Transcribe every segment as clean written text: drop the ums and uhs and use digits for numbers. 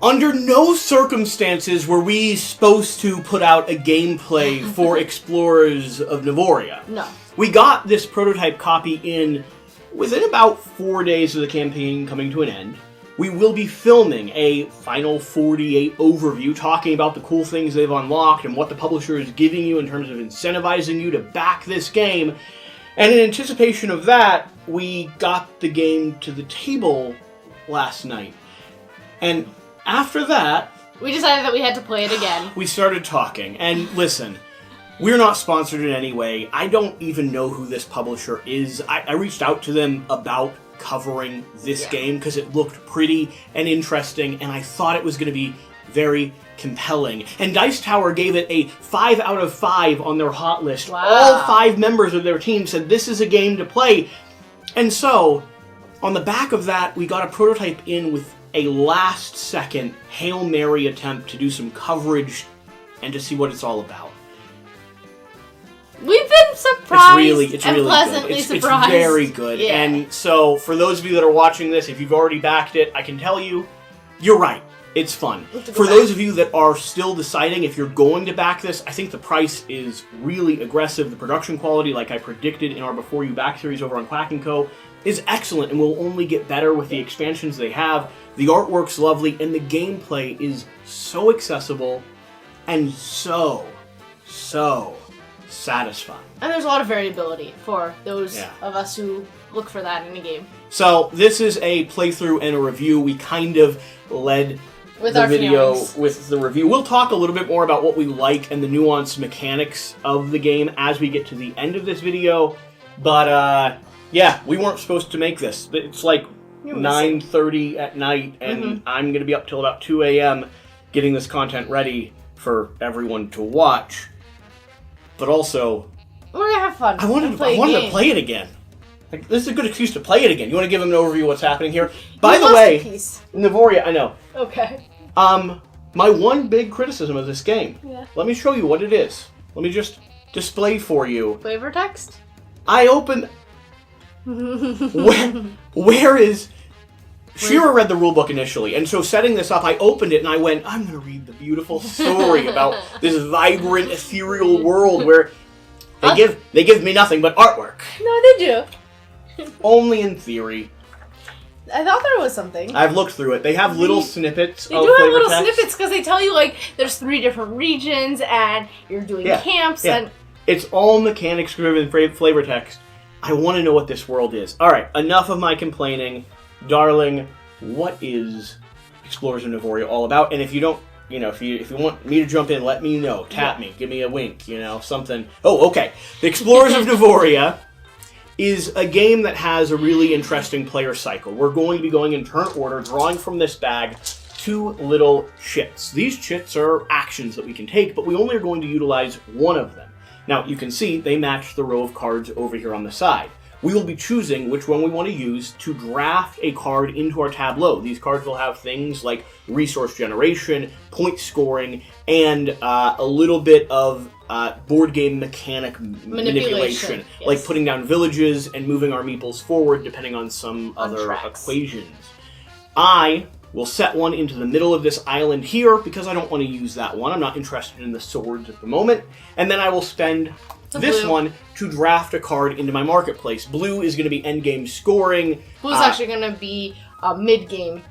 Under no circumstances were we supposed to put out a gameplay for Explorers of Navoria. No. We got this prototype copy in within about 4 days of the campaign coming to an end. We will be filming a Final 48 overview talking about the cool things they've unlocked and what the publisher is giving you in terms of incentivizing you to back this game. And in anticipation of that, we got the game to the table last night. And after that, we decided that we had to play it again. We started talking. And listen, we're not sponsored in any way. I don't even know who this publisher is. I reached out to them about covering this game because it looked pretty and interesting, and I thought it was going to be very compelling. And Dice Tower gave it a 5 out of 5 on their hot list. Wow. All 5 members of their team said this is a game to play. And so, on the back of that, we got a prototype in with a last-second Hail Mary attempt to do some coverage and to see what it's all about. We've been surprised It's and really pleasantly good. surprised. It's very good. Yeah. And so, for those of you that are watching this, if you've already backed it, I can tell you, you're right. It's fun. For those of you that are still deciding if you're going to back this, I think the price is really aggressive. The production quality, like I predicted in our Before You Back series over on Quack & Co., is excellent and will only get better with the expansions they have. The artwork's lovely, and the gameplay is so accessible and so satisfying. And there's a lot of variability for those of us who look for that in a game. So, this is a playthrough and a review. We kind of led with the our video feelings. with the review. We'll talk a little bit more about what we like and the nuanced mechanics of the game as we get to the end of this video. But, yeah, we weren't supposed to make this. It's like 9:30 at night, and I'm going to be up till about 2 a.m. getting this content ready for everyone to watch. But also, we're going to have fun. I wanted to play it again. Like, this is a good excuse to play it again. You want to give them an overview of what's happening here? By the way, Navoria, I know. Okay. My one big criticism of this game. Yeah. Let me show you what it is. Let me just display for you. Flavor text? I opened... Where is... Shira read the rulebook initially, and so setting this up, I opened it and I went, I'm going to read the beautiful story about this vibrant, ethereal world where they give me nothing but artwork. No, they do. Only in theory. I thought there was something. I've looked through it. They have little snippets They of do have flavor little text. snippets because they tell you, like, there's 3 different regions and you're doing camps and... It's all mechanics-driven flavor text. I want to know what this world is. Alright, enough of my complaining. Darling, what is Explorers of Navoria all about? And if you don't, if you want me to jump in, let me know. Tap me. Give me a wink, something. Oh, okay. The Explorers of Navoria is a game that has a really interesting player cycle. We're going to be going in turn order, drawing from this bag 2 little chits. These chits are actions that we can take, but we only are going to utilize one of them. Now, you can see they match the row of cards over here on the side. We will be choosing which one we want to use to draft a card into our tableau. These cards will have things like resource generation, point scoring, and a little bit of board game mechanic manipulation. Yes. Like putting down villages and moving our meeples forward depending on some other equations. I will set one into the middle of this island here because I don't want to use that one. I'm not interested in the swords at the moment. And then I will spend this one to draft a card into my marketplace. Blue is going to be endgame scoring. Blue's actually going to be mid-game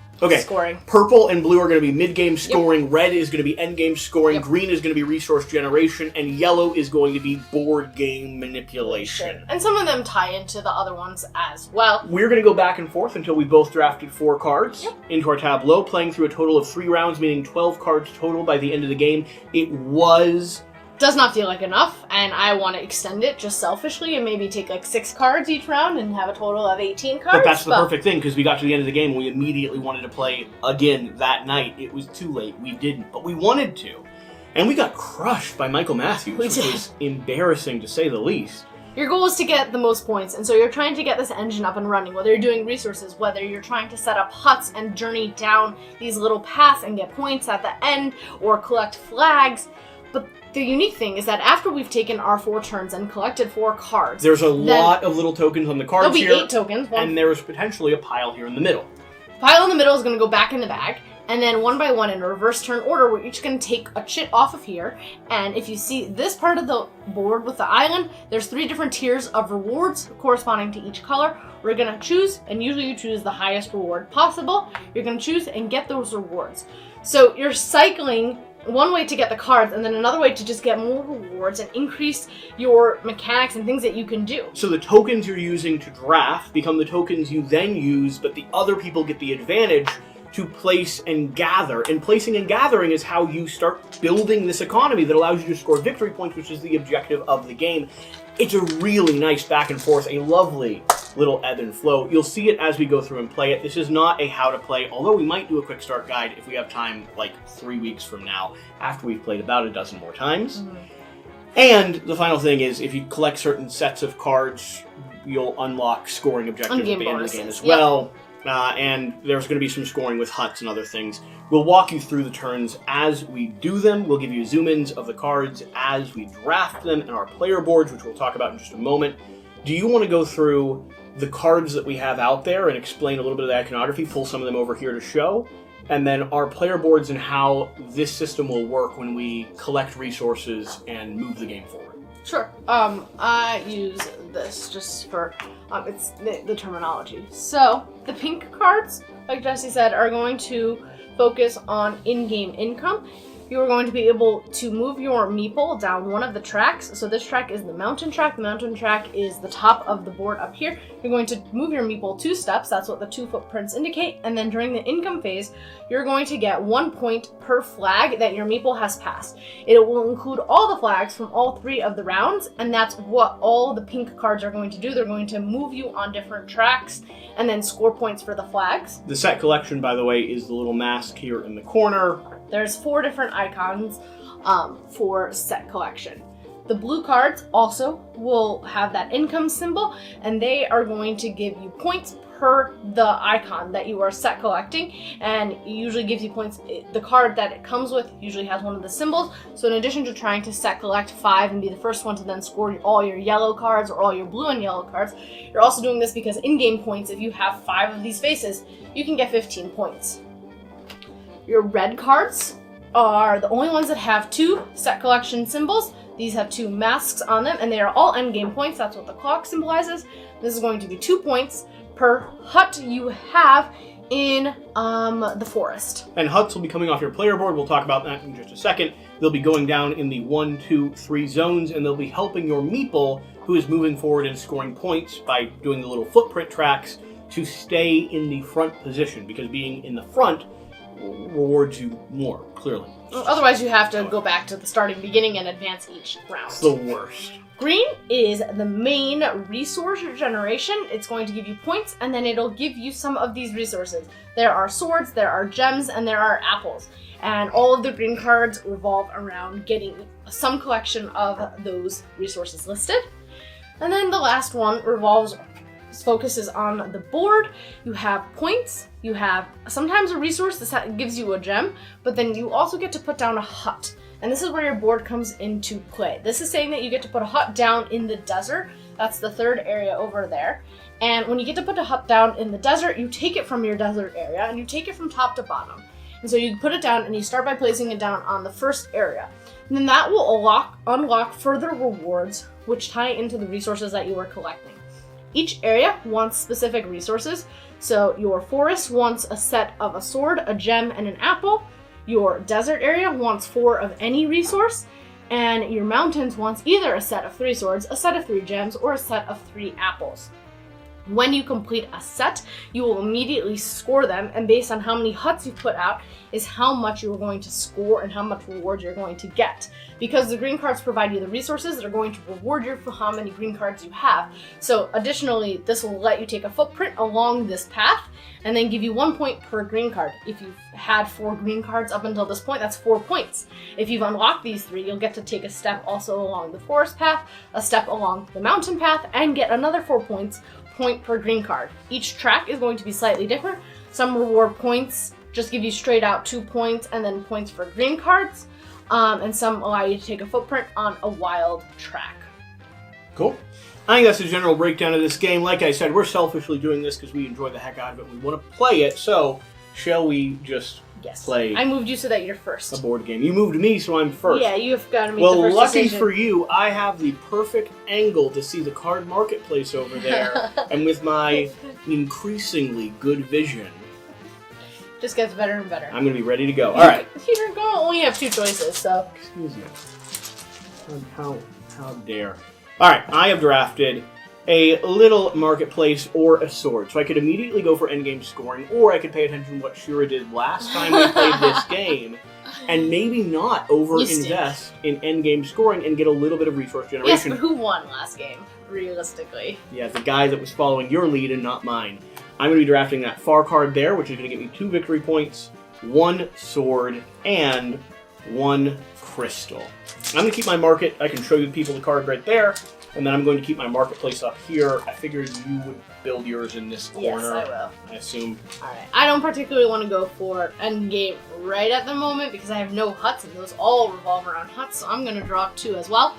scoring. Purple and blue are going to be mid-game scoring. Yep. Red is going to be endgame scoring. Yep. Green is going to be resource generation. And yellow is going to be board game manipulation. And some of them tie into the other ones as well. We're going to go back and forth until we both drafted 4 cards into our tableau, playing through a total of 3 rounds, meaning 12 cards total by the end of the game. It does not feel like enough, and I want to extend it just selfishly and maybe take like 6 cards each round and have a total of 18 cards. But that's the perfect thing, because we got to the end of the game and we immediately wanted to play again that night. It was too late. We didn't, but we wanted to. And we got crushed by Michael Matthews, which was embarrassing to say the least. Your goal is to get the most points, and so you're trying to get this engine up and running, whether you're doing resources, whether you're trying to set up huts and journey down these little paths and get points at the end, or collect flags. But the unique thing is that after we've taken our 4 turns and collected 4 cards... There's a lot of little tokens on the cards here. There'll be 8 tokens. And there's potentially a pile here in the middle. The pile in the middle is going to go back in the bag, And then one by one in a reverse turn order, we're each going to take a chit off of here. And if you see this part of the board with the island, there's 3 different tiers of rewards corresponding to each color. We're going to choose, and usually you choose the highest reward possible. You're going to choose and get those rewards. So you're cycling one way to get the cards, and then another way to just get more rewards and increase your mechanics and things that you can do. So the tokens you're using to draft become the tokens you then use, but the other people get the advantage to place and gather. And placing and gathering is how you start building this economy that allows you to score victory points, which is the objective of the game. It's a really nice back and forth, a lovely little ebb and flow. You'll see it as we go through and play it. This is not a how to play, although we might do a quick start guide if we have time, like 3 weeks from now, after we've played about a dozen more times. Mm-hmm. And the final thing is, if you collect certain sets of cards, you'll unlock scoring objectives at the end of the game as well. And there's going to be some scoring with huts and other things. We'll walk you through the turns as we do them. We'll give you zoom-ins of the cards as we draft them in our player boards, which we'll talk about in just a moment. Do you want to go through the cards that we have out there and explain a little bit of the iconography, pull some of them over here to show, and then our player boards and how this system will work when we collect resources and move the game forward? Sure. I use this just for, it's the terminology. So, the pink cards, like Jesse said, are going to focus on in-game income. You are going to be able to move your meeple down one of the tracks. So this track is the mountain track. The mountain track is the top of the board up here. You're going to move your meeple 2 steps. That's what the 2 footprints indicate. And then during the income phase, you're going to get 1 point per flag that your meeple has passed. It will include all the flags from all 3 of the rounds, and that's what all the pink cards are going to do. They're going to move you on different tracks and then score points for the flags. The set collection, by the way, is the little mask here in the corner. There's 4 different icons for set collection. The blue cards also will have that income symbol, and they are going to give you points per the icon that you are set collecting, and it usually gives you points. The card that it comes with usually has one of the symbols, so in addition to trying to set collect 5 and be the first one to then score all your yellow cards or all your blue and yellow cards, you're also doing this because in-game points, if you have 5 of these faces, you can get 15 points. Your red cards are the only ones that have 2 set collection symbols. These have 2 masks on them, and they are all endgame points. That's what the clock symbolizes. This is going to be 2 points per hut you have in the forest. And huts will be coming off your player board. We'll talk about that in just a second. They'll be going down in the 1, 2, 3 zones, and they'll be helping your meeple, who is moving forward and scoring points by doing the little footprint tracks, to stay in the front position, because being in the front rewards you more, clearly. Otherwise, you have to go back to the starting beginning and advance each round. It's the worst. Green is the main resource generation. It's going to give you points, and then it'll give you some of these resources. There are swords, there are gems, and there are apples. And all of the green cards revolve around getting some collection of those resources listed. And then the last one focuses on the board. You have points, you have sometimes a resource that gives you a gem, but then you also get to put down a hut. And this is where your board comes into play. This is saying that you get to put a hut down in the desert. That's the 3rd area over there. And when you get to put a hut down in the desert, you take it from your desert area and you take it from top to bottom. And so you put it down and you start by placing it down on the first area. And then that will unlock further rewards, which tie into the resources that you are collecting. Each area wants specific resources. So your forest wants a set of a sword, a gem, and an apple. Your desert area wants 4 of any resource. And your mountains wants either a set of 3 swords, a set of 3 gems, or a set of 3 apples. When you complete a set, you will immediately score them, and based on how many huts you put out is how much you're going to score and how much reward you're going to get. Because the green cards provide you the resources, they're going to reward you for how many green cards you have. So additionally, this will let you take a footprint along this path and then give you 1 point per green card. If you've had 4 green cards up until this point, that's 4 points. If you've unlocked these 3, you'll get to take a step also along the forest path, a step along the mountain path, and get another 4 points, point per green card. Each track is going to be slightly different. Some reward points just give you straight out 2 points and then points for green cards, and some allow you to take a footprint on a wild track. Cool. I think that's a general breakdown of this game. Like I said, we're selfishly doing this because we enjoy the heck out of it. We want to play it, so shall we just Yes. play I moved you so that you're a first. board game. You moved me, so I'm first. Yeah, you've got to make Well, the first lucky decision. for you, I have the perfect angle to see the card marketplace over there, and with my increasingly good vision, Just gets better and better. I'm going to be ready to go. All right. You're going to only have 2 choices, so. Excuse me. How dare. All right, I have drafted a little marketplace or a sword. So I could immediately go for endgame scoring, or I could pay attention to what Shira did last time we played this game, and maybe not over-invest in endgame scoring and get a little bit of resource generation. Yes, but who won last game, realistically? Yeah, the guy that was following your lead and not mine. I'm going to be drafting that far card there, which is going to get me 2 victory points, 1 sword, and 1 crystal. I'm going to keep my market. I can show you the people the card right there. And then I'm going to keep my marketplace up here. I figured you would build yours in this corner. Yes, I will. I assume. Alright, I don't particularly want to go for endgame right at the moment because I have no huts and those all revolve around huts, so I'm going to draw 2 as well.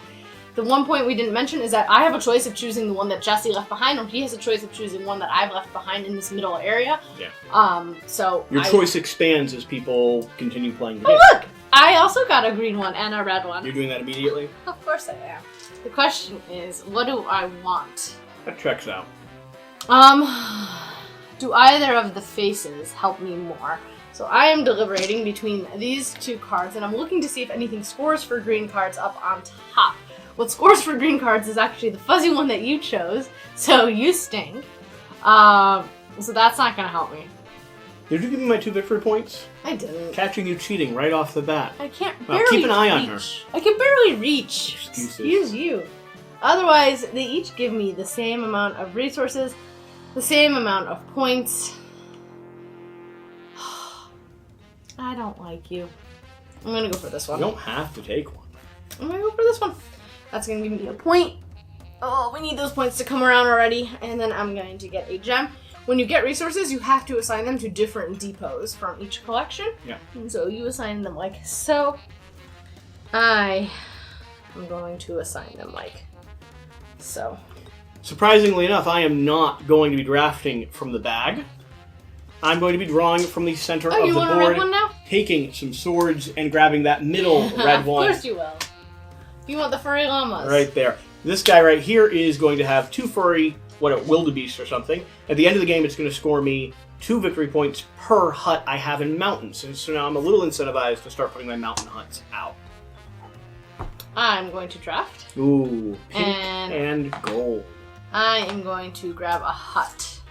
The one point we didn't mention is that I have a choice of choosing the one that Jesse left behind, or he has a choice of choosing one that I've left behind in this middle area. Yeah. So your choice expands as people continue playing the game. Oh, look! I also got a green one and a red one. You're doing that immediately? Of course I am. The question is, what do I want? That checks out. Do either of the faces help me more? So I am deliberating between these 2 cards, and I'm looking to see if anything scores for green cards up on top. What scores for green cards is actually the fuzzy one that you chose, so you stink. So that's not going to help me. Did you give me my 2 victory points? I didn't. Catching you cheating right off the bat. I can't Well, barely keep an eye reach. on her. I can barely reach. Excuses. Excuse you. Otherwise, they each give me the same amount of resources, the same amount of points. I don't like you. I'm gonna go for this one. You don't have to take one. I'm gonna go for this one. That's gonna give me a point. Oh, we need those points to come around already. And then I'm going to get a gem. When you get resources, you have to assign them to different depots from each collection. Yeah. And so you assign them like so. I am going to assign them like so. Surprisingly enough, I am not going to be drafting from the bag. I'm going to be drawing from the center of the you want board, a red one now? taking some swords and grabbing that middle red one. Of course you will. You want the furry llamas. Right there. This guy right here is going to have 2 furry, wildebeest or something. At the end of the game, it's going to score me 2 victory points per hut I have in mountains. And so now I'm a little incentivized to start putting my mountain huts out. I'm going to draft. Ooh, pink and gold. I am going to grab a hut.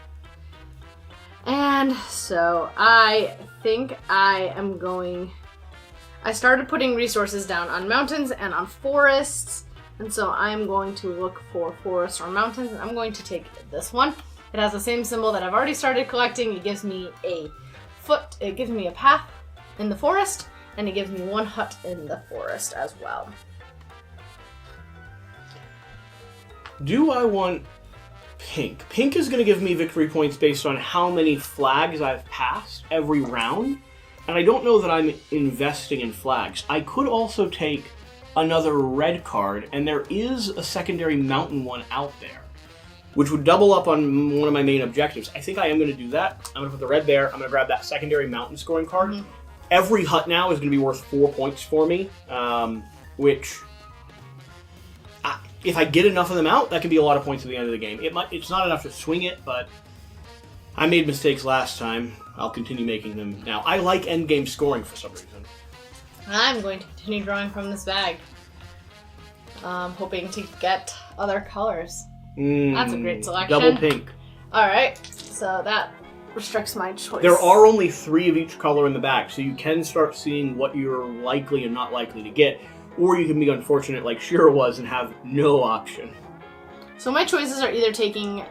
And so I think I am going... I started putting resources down on mountains and on forests. And so I'm going to look for forests or mountains. And I'm going to take this one. It has the same symbol that I've already started collecting. It gives me it gives me a path in the forest. And it gives me 1 hut in the forest as well. Do I want pink? Pink is going to give me victory points based on how many flags I've passed every round. And I don't know that I'm investing in flags. I could also take another red card, and there is a secondary mountain one out there, which would double up on one of my main objectives. I think I am going to do that. I'm going to put the red there. I'm going to grab that secondary mountain scoring card. Mm-hmm. Every hut now is going to be worth 4 points for me, which... if I get enough of them out, that can be a lot of points at the end of the game. It's not enough to swing it, but I made mistakes last time. I'll continue making them now. I like endgame scoring for some reason. I'm going to continue drawing from this bag. Hoping to get other colors. That's a great selection. Double pink. Alright, so that restricts my choice. There are only 3 of each color in the bag, so you can start seeing what you're likely and not likely to get. Or you can be unfortunate like Shira was and have no option. So my choices are either taking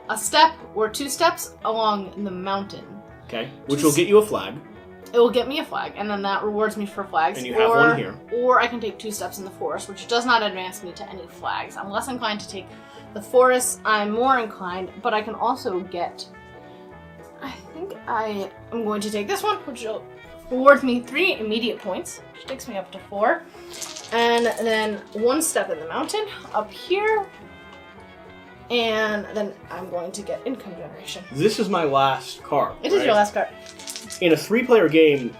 a step or 2 steps along the mountain. Okay, which will get you a flag. It will get me a flag, and then that rewards me for flags. And you have one here. Or I can take 2 steps in the forest, which does not advance me to any flags. I'm less inclined to take the forest. I'm more inclined, but I can also get... I think I am going to take this one, which will reward me 3 immediate points, which takes me up to 4. And then 1 step in the mountain up here. And then I'm going to get income generation. This is my last card. It is your last card. In a 3-player game,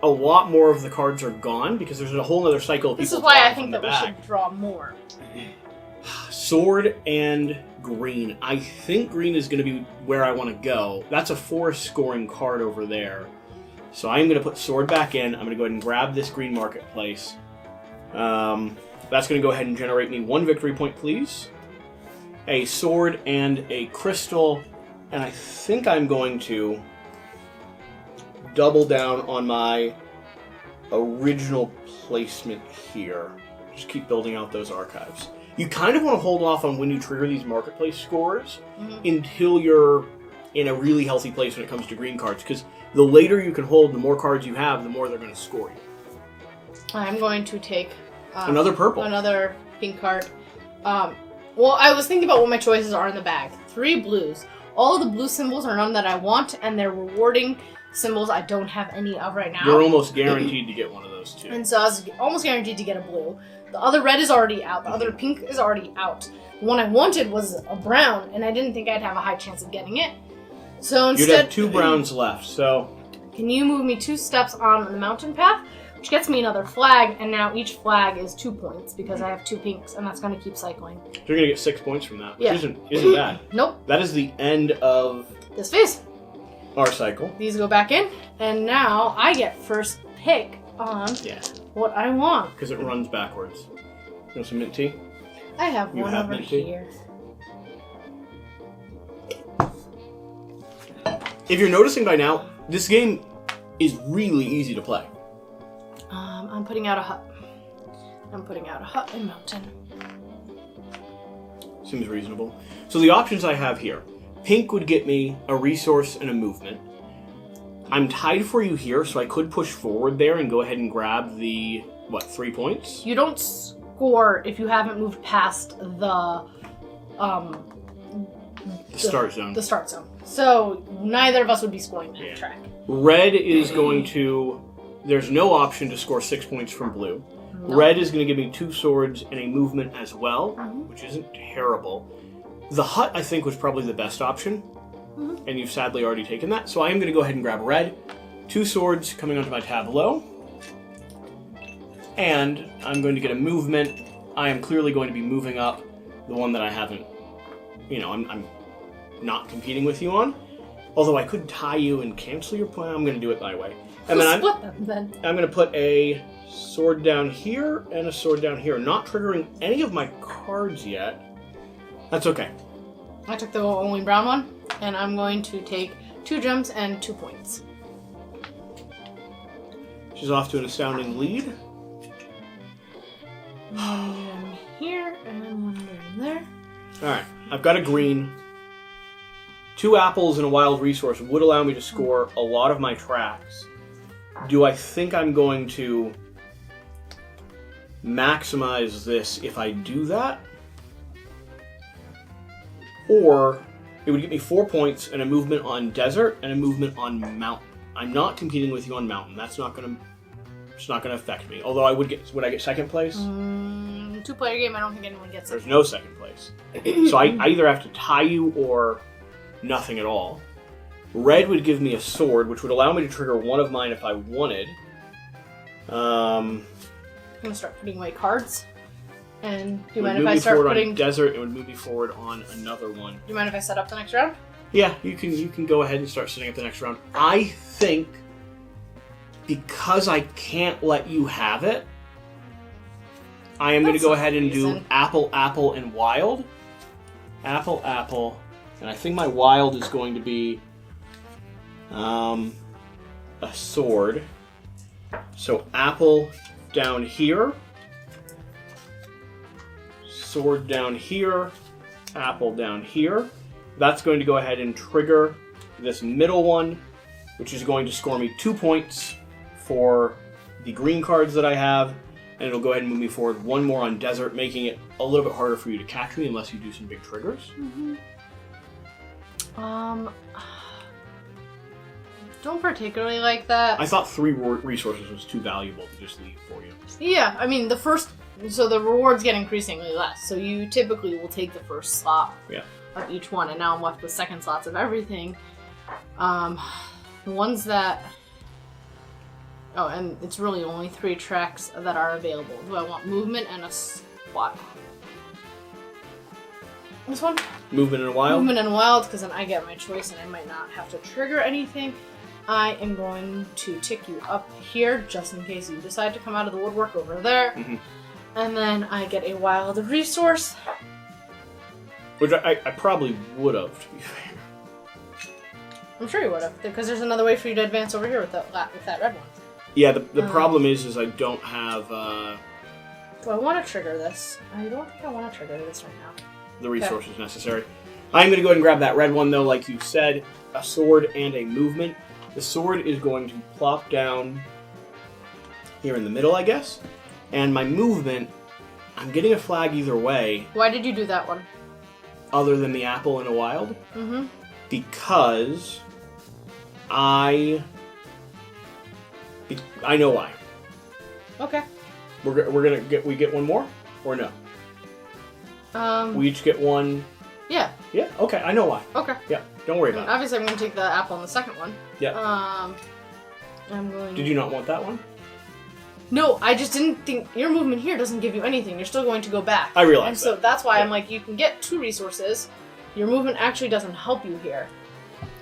a lot more of the cards are gone because there's a whole other cycle of people. This is why I drawing think from that the we bag. should draw more. Sword and green. I think green is going to be where I want to go. That's a 4 scoring card over there. So I'm going to put sword back in. I'm going to go ahead and grab this green marketplace. That's going to go ahead and generate me 1 victory point, please. A sword and a crystal. And I think I'm going to double down on my original placement here. Just keep building out those archives. You kind of want to hold off on when you trigger these marketplace scores until you're in a really healthy place when it comes to green cards, because the later you can hold, the more cards you have, the more they're going to score you. I'm going to take another purple. Another pink card. Well, I was thinking about what my choices are in the bag. 3 blues. All of the blue symbols are none that I want, and they're rewarding symbols I don't have any of right now. You're almost guaranteed to get one of those too. And so I was almost guaranteed to get a blue. The other red is already out. The other pink is already out. The one I wanted was a brown, and I didn't think I'd have a high chance of getting it. So instead, you'd have 2 browns left. So can you move me 2 steps on the mountain path, which gets me another flag, and now each flag is 2 points because I have 2 pinks, and that's going to keep cycling. you're going to get 6 points from that, which Yeah. isn't bad. Nope. That is the end of This phase. our cycle. These go back in, and now I get first pick on what I want. Because it runs backwards. You want some mint tea? I have You one have over mint tea? here. If you're noticing by now, this game is really easy to play. I'm putting out a hut. I'm putting out a hut in mountain. Seems reasonable. So the options I have here. Pink would get me a resource and a movement. I'm tied for you here, so I could push forward there and go ahead and grab the, 3 points? You don't score if you haven't moved past the start zone. The start zone. So neither of us would be scoring that track. Red is going to... There's no option to score 6 points from blue. No. Red is going to give me 2 swords and a movement as well, which isn't terrible. The hut, I think, was probably the best option, and you've sadly already taken that. So I am going to go ahead and grab red. 2 swords coming onto my tableau. And I'm going to get a movement. I am clearly going to be moving up the one that I haven't... I'm not competing with you on. Although I could tie you and cancel your plan. I'm going to do it my way. And then Split them, then. I'm going to put a sword down here and a sword down here. Not triggering any of my cards yet. That's okay. I took the only brown one, and I'm going to take 2 gems and 2 points. She's off to an astounding lead. One gem here, and 1 gem there. Alright, I've got a green. 2 apples and a wild resource would allow me to score a lot of my tracks. Do I think I'm going to maximize this if I do that? Or it would get me 4 points and a movement on desert and a movement on mountain. I'm not competing with you on mountain. It's not going to affect me. Although would I get second place? 2-player game, I don't think anyone gets it. There's no second place. So I either have to tie you or nothing at all. Red would give me a sword, which would allow me to trigger one of mine if I wanted. I'm going to start putting away cards. And do you It would mind move if I me start forward putting... on desert. It would move me forward on another one. Do you mind if I set up the next round? Yeah, you can go ahead and start setting up the next round. I think because I can't let you have it, I am going to go ahead and do apple, apple, and wild. Apple, apple, and I think my wild is going to be a sword. So apple down here, sword down here, apple down here. That's going to go ahead and trigger this middle one, which is going to score me 2 points for the green cards that I have, and it'll go ahead and move me forward 1 more on desert, making it a little bit harder for you to catch me unless you do some big triggers. Don't particularly like that. I thought 3 resources was too valuable to just leave for you. Yeah, I mean, so the rewards get increasingly less, so you typically will take the first slot of each one, and now I'm left with second slots of everything. The ones that Oh, and it's really only 3 tracks that are available. Do I want movement and a squat? This one? Movement and wild? Movement and wild, because then I get my choice and I might not have to trigger anything. I am going to tick you up here, just in case you decide to come out of the woodwork over there. Mm-hmm. And then I get a wild resource. Which I probably would have, to be fair. I'm sure you would have, because there's another way for you to advance over here with that red one. Yeah, the problem is I don't have... Do I want to trigger this? I don't think I want to trigger this right now. The resources necessary. I'm going to go ahead and grab that red one, though, like you said. A sword and a movement. The sword is going to plop down here in the middle, I guess. And my movement, I'm getting a flag either way. Why did you do that one? Other than the apple in a wild. Mm-hmm. Because I know why. Okay. We get one more? Or no? We each get one. Yeah. Yeah. Okay. I know why. Okay. Yeah. Don't worry about it. Obviously, I'm going to take the apple on the second one. Yeah. I'm going. Did you not want that one? No, I just didn't think your movement here doesn't give you anything. You're still going to go back. I realize and so that. that's why Yeah. I'm like, you can get 2 resources. Your movement actually doesn't help you here.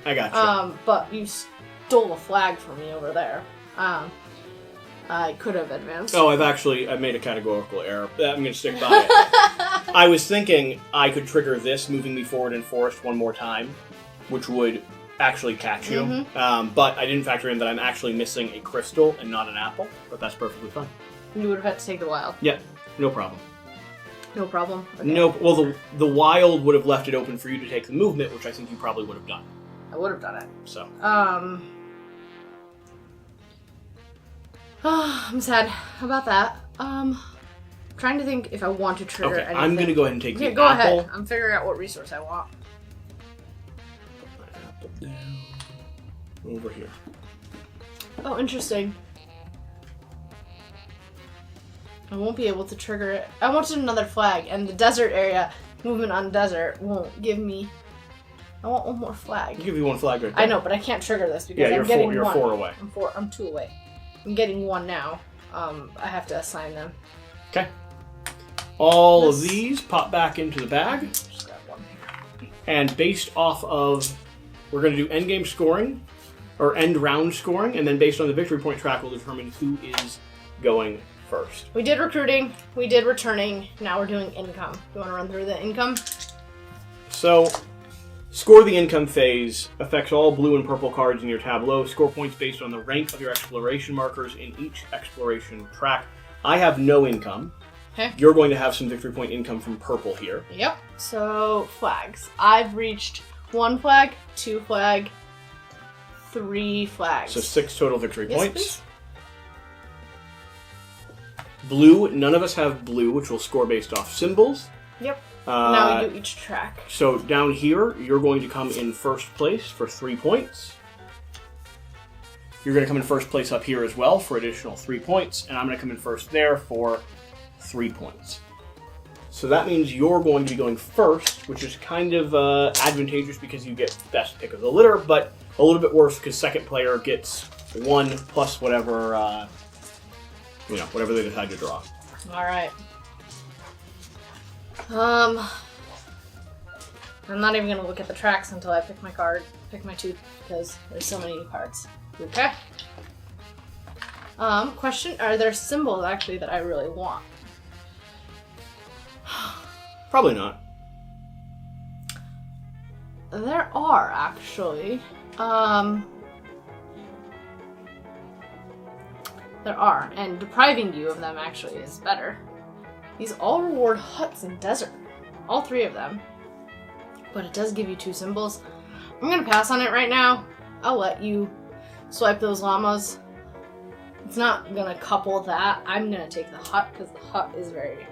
I got you. But you stole a flag from me over there. I could have advanced. Oh, I've made a categorical error. I'm going to stick by it. I was thinking I could trigger this, moving me forward in forest one more time, which would actually catch you. Mm-hmm. But I didn't factor in that I'm actually missing a crystal and not an apple, but that's perfectly fine. You would have had to take the wild. Yeah, no problem. No problem? Okay. No, well, the wild would have left it open for you to take the movement, which I think you probably would have done. I would have done it. So. I'm sad about that. Trying to think if I want to trigger anything. I'm going to go ahead and take the go apple. ahead. I'm figuring out what resource I want. Put my apple down over here. Oh, interesting. I won't be able to trigger it. I wanted another flag, and the desert area, movement on desert, won't give me... I want one more flag. I'll give you one flag right there. I know, but I can't trigger this because Yeah, I'm getting you're one. 4 away. I'm 2 away. I'm getting 1 now. I have to assign them. Okay. All of these pop back into the bag. Just got 1 here. And based off of... We're going to do endgame scoring, or end round scoring, and then based on the victory point track, we'll determine who is going first. We did recruiting, we did returning, now we're doing income. You want to run through the income? So, score the income phase affects all blue and purple cards in your tableau. Score points based on the rank of your exploration markers in each exploration track. I have no income. Okay. You're going to have some victory point income from purple here. Yep. So, flags. I've reached 1 flag, 2 flag, 3 flags. So 6 total victory Yes, points. please. Blue, none of us have blue, which will score based off symbols. Yep. Now we do each track. So down here, you're going to come in first place for 3 points. You're going to come in first place up here as well for additional 3 points, and I'm going to come in first there for 3 points. So that means you're going to be going first, which is kind of advantageous because you get best pick of the litter, but a little bit worse because second player gets 1 plus whatever, whatever they decide to draw. All right. I'm not even gonna look at the tracks until I pick my card, pick my 2, because there's so many cards. Okay. Question: are there symbols actually that I really want? Probably not. There are actually. There are, and depriving you of them actually is better. These all reward huts in desert. All 3 of them. But it does give you 2 symbols. I'm gonna pass on it right now. I'll let you swipe those llamas. It's not gonna couple that. I'm gonna take the hut because the hut is very...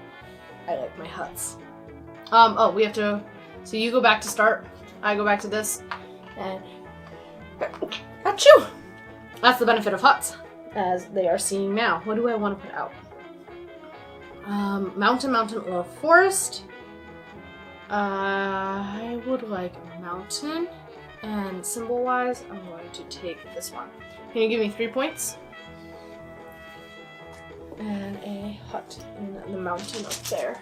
I like my huts. We have to... So you go back to start. I go back to this. And... Achoo! That's the benefit of huts, as they are seeing now. What do I want to put out? Mountain, or forest. I would like mountain, and symbol-wise, I'm going to take this one. Can you give me 3 points? hut in the mountain up there.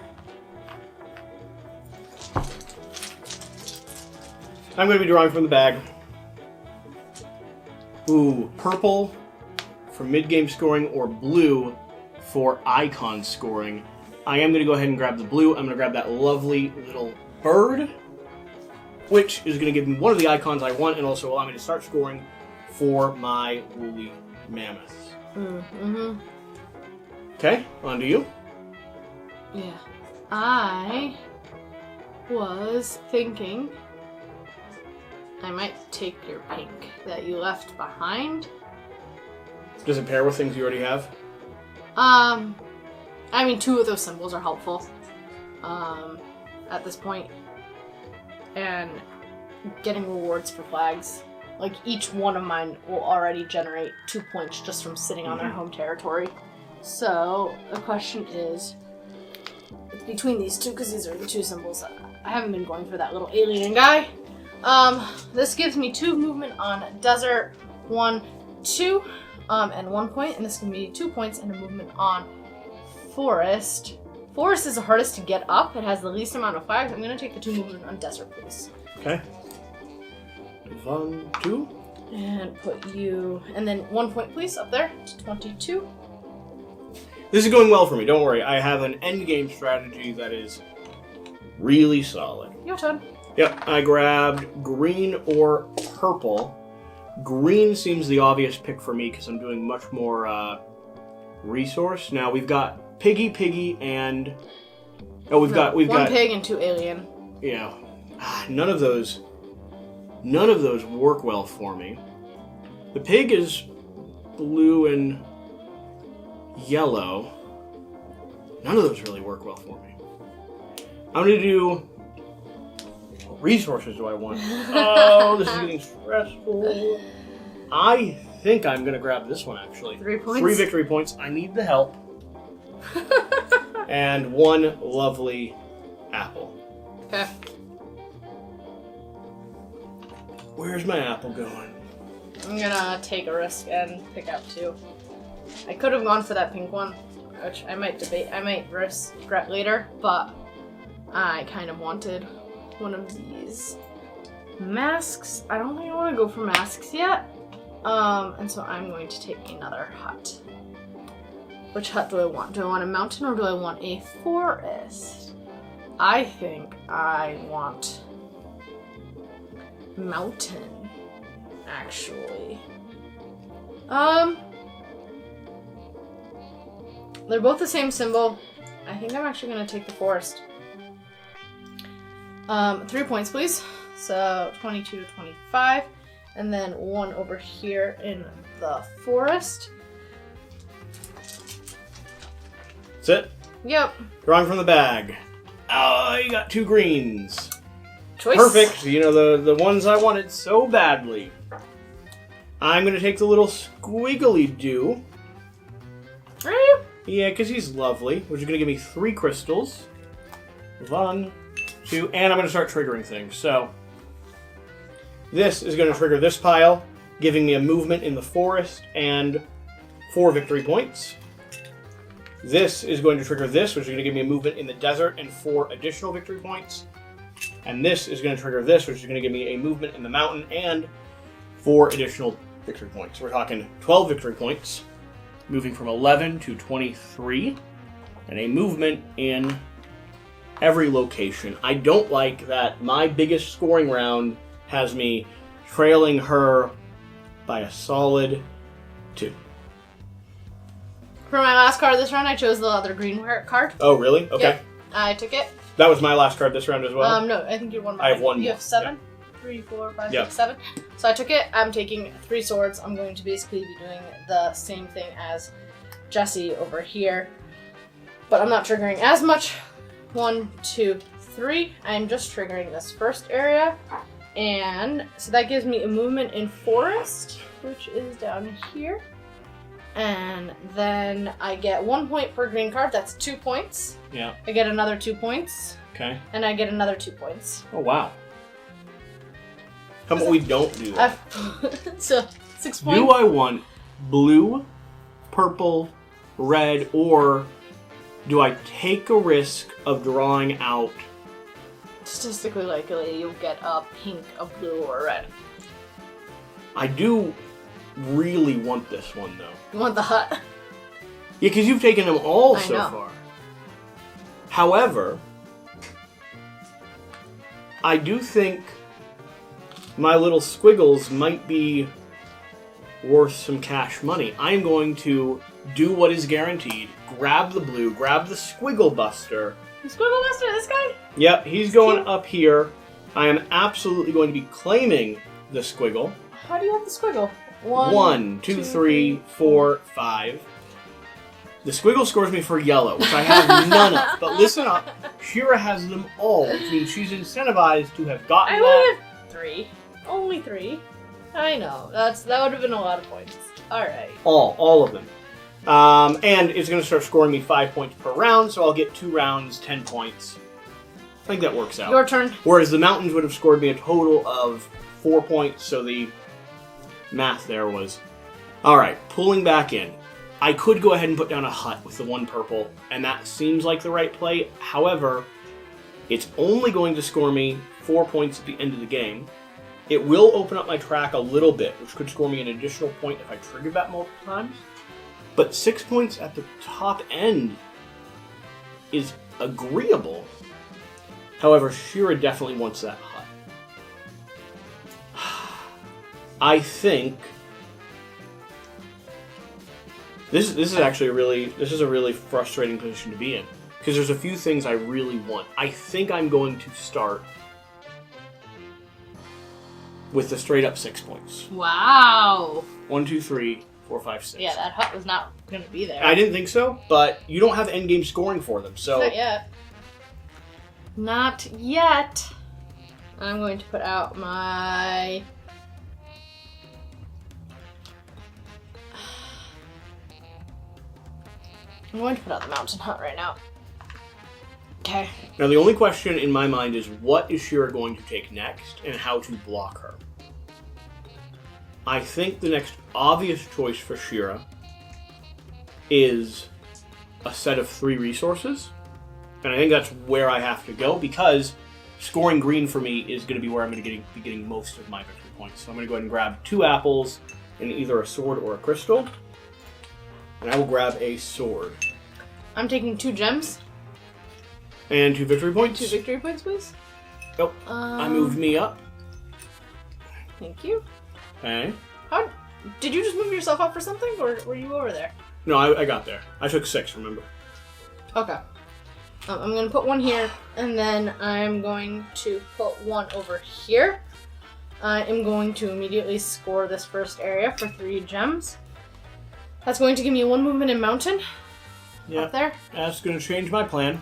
I'm going to be drawing from the bag. Ooh, purple for mid-game scoring or blue for icon scoring. I am going to go ahead and grab the blue. I'm going to grab that lovely little bird, which is going to give me one of the icons I want and also allow me to start scoring for my woolly mammoths. Mm-hmm. Okay, on to you. Yeah. I was thinking I might take your pink that you left behind. Does it pair with things you already have? I mean, 2 of those symbols are helpful at this point. And getting rewards for flags. Like, each one of mine will already generate 2 points just from sitting on their home territory. So, the question is, it's between these two, because these are the 2 symbols. I haven't been going for that little alien guy. This gives me 2 movement on desert, 1, 2, and 1 point, and this can be 2 points and a movement on forest. Forest is the hardest to get up. It has the least amount of flags. I'm going to take the 2 movement on desert, please. Okay. 1, 2. And put you, and then 1 point, please, up there to 22. This is going well for me, don't worry. I have an endgame strategy that is really solid. Your turn. Yep, I grabbed green or purple. Green seems the obvious pick for me because I'm doing much more resource. Now we've got Piggy, and we've got one pig and 2 alien. Yeah, none of those work well for me. The pig is blue and yellow. None of those really work well for me. I'm gonna do. What resources do I want? Oh, this is getting stressful. I think I'm gonna grab this one actually. 3 points. 3 victory points. I need the help. And 1 lovely apple. Okay. Where's my apple going? I'm gonna take a risk and pick out 2. I could have gone for that pink one, which I might regret later, but I kind of wanted one of these. Masks, I don't think I want to go for masks yet. And so I'm going to take another hut. Which hut do I want? Do I want a mountain or do I want a forest? I think I want mountain, actually. They're both the same symbol. I think I'm actually going to take the forest. 3 points, please. So 22 to 25. And then 1 over here in the forest. That's it? Yep. Drawing from the bag. Oh, you got 2 greens. Choice. Perfect. You know, the ones I wanted so badly. I'm going to take the little squiggly do. Are you? Yeah, because he's lovely. Which is going to give me 3 crystals. 1, 2, and I'm going to start triggering things. So, this is going to trigger this pile, giving me a movement in the forest and 4 victory points. This is going to trigger this, which is going to give me a movement in the desert and 4 additional victory points. And this is going to trigger this, which is going to give me a movement in the mountain and 4 additional victory points. We're talking 12 victory points, moving from 11 to 23, and a movement in every location. I don't like that my biggest scoring round has me trailing her by a solid 2. For my last card this round, I chose the other green card. Oh, really? Okay. Yep, I took it. That was my last card this round as well? No, I think you're one more. I have 1 You more. have 7? Yeah. 3, 4, 5, Yep. 6, 7. So I took it. I'm taking 3 swords. I'm going to basically be doing the same thing as Jesse over here. But I'm not triggering as much. 1, 2, 3. I'm just triggering this first area. And so that gives me a movement in forest, which is down here. And then I get 1 point per green card. That's 2 points. Yeah. I get another 2 points. Okay. And I get another 2 points. Oh, wow. How about we don't do that? So, 6 points. Do I want blue, purple, red, or do I take a risk of drawing out... Statistically likely, you'll get a pink, a blue, or a red. I do really want this one, though. You want the hut? Yeah, because you've taken them all I so know. far. However, I do think my little squiggles might be worth some cash money. I'm going to do what is guaranteed. Grab the blue, grab the Squiggle Buster. The Squiggle Buster, this guy? Yep, he's going up here. I am absolutely going to be claiming the Squiggle. How do you have the Squiggle? 1, 2, 3, 4, 5. The Squiggle scores me for yellow, which I have none of. But listen up, Shira has them all, which means she's incentivized to have gotten I that. only have 3. Only 3. I know. That would have been a lot of points. Alright. All of them. And it's going to start scoring me 5 points per round, so I'll get 2 rounds, 10 points. I think that works out. Your turn. Whereas the mountains would have scored me a total of 4 points, so the math there was... Alright, pulling back in. I could go ahead and put down a hut with the 1 purple, and that seems like the right play. However, it's only going to score me 4 points at the end of the game. It will open up my track a little bit, which could score me an additional point if I triggered that multiple times. But 6 points at the top end is agreeable. However, Shira definitely wants that hut. I think this is actually a really frustrating position to be in, because there's a few things I really want. I think I'm going to start with the straight up 6 points. Wow. 1, 2, 3, 4, 5, 6. Yeah, that hut was not going to be there. I didn't think so, but you don't have endgame scoring for them, so... Not yet. Not yet. I'm going to put out my... I'm going to put out the mountain hut right now. Okay. Now the only question in my mind is, what is Shira going to take next, and how to block her? I think the next obvious choice for Shira is a set of 3 resources. And I think that's where I have to go, because scoring green for me is going to be where I'm going to be getting most of my victory points. So I'm going to go ahead and grab 2 apples and either a sword or a crystal. And I will grab a sword. I'm taking 2 gems. And 2 victory points. 2 victory points, please. Oh, I moved me up. Thank you. Okay. How did you just move yourself up for something, or were you over there? No, I got there. I took 6, remember? Okay. I'm going to put 1 here, and then I'm going to put 1 over here. I am going to immediately score this first area for 3 gems. That's going to give me 1 movement in mountain. Yeah. Up there. That's going to change my plan.